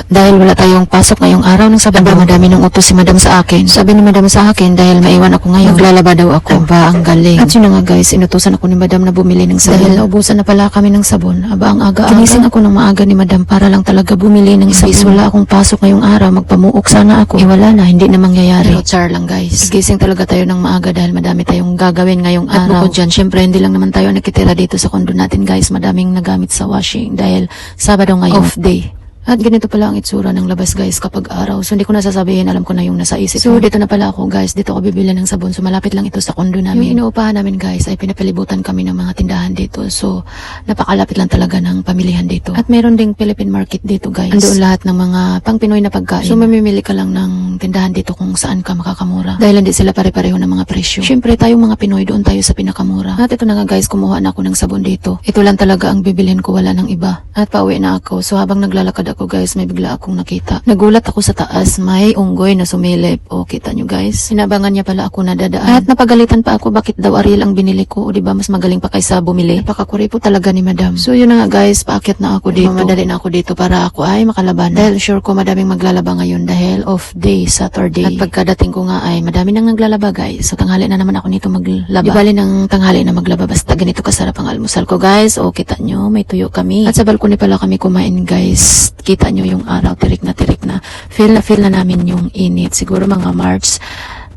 Dahil wala tayong pasok ngayong araw ng Sabado, madami nang utos si Madam sa akin. Sabi ni Madam sa akin, dahil maiwan ako ngayon, maglalaba daw ako. Aba, ang galing. At yun na nga guys, inutusan ako ni Madam na bumili ng sabon. Dahil naubusan na pala kami ng sabon. Aba, ang aga-aga. Ginising ako ng maaga ni Madam para lang talaga bumili ng sabon. Imbis wala akong pasok ngayong araw, magpamuok sana ako. Wala na, hindi na mangyayari. Pero char lang guys. Gising talaga tayo ng maaga dahil madami tayong gagawin ngayong araw. At bukod dyan, syempre hindi lang naman tayo nakitira dito sa kondo natin guys. Madaming nagamit sa washing dahil Sabado ngayon, off day. At ganito pala ang itsura ng labas guys kapag araw. So hindi ko na sasabihin, alam ko na yung nasa isip. So dito na pala ako guys, dito ako bibili ng sabon. So malapit lang ito sa kondo namin. Yung inuupahan namin guys ay pinapalibutan kami ng mga tindahan dito. So napakalapit lang talaga ng pamilihan dito. At meron ding Philippine market dito guys. Andoon lahat ng mga pang Pinoy na pagkain. So mamimili ka lang ng tindahan dito kung saan ka makakamura. Dahil hindi sila pare-pareho ng mga presyo. Siyempre tayong mga Pinoy doon tayo sa pinakamura. At ito na nga guys, kumuha na ako ng sabon dito. Ito lang talaga ang bibilhin ko, wala ng iba. At pauwi na ako. So habang naglalakad ako guys, may bigla akong nakita. Nagulat ako sa taas, may unggoy na sumilip. O, kita nyo guys. Sinabangan niya pala ako na dadaan. At napagalitan pa ako, bakit daw Ariel ang binili ko? O diba, mas magaling pa kaysa bumili. Napakakuripo talaga ni Madam. So yun na nga guys, paakyat na ako dito. Mamadali na ako dito para ako ay makalaban. Dahil sure ko madaming maglalaba ngayon dahil off day, Saturday. At pagkadating ko nga ay madami nang naglalaba guys. So tanghali na naman ako nito maglaba. Di bali ng tanghali na maglaba, basta ganito kasarap ang almusal ko guys. O, kita nyo, may tuyo kami. At sa balkoni pala kami kumain guys. Kita nyo yung araw, tirik na tirik na. Feel na namin yung init. Siguro mga March,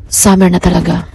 summer na talaga.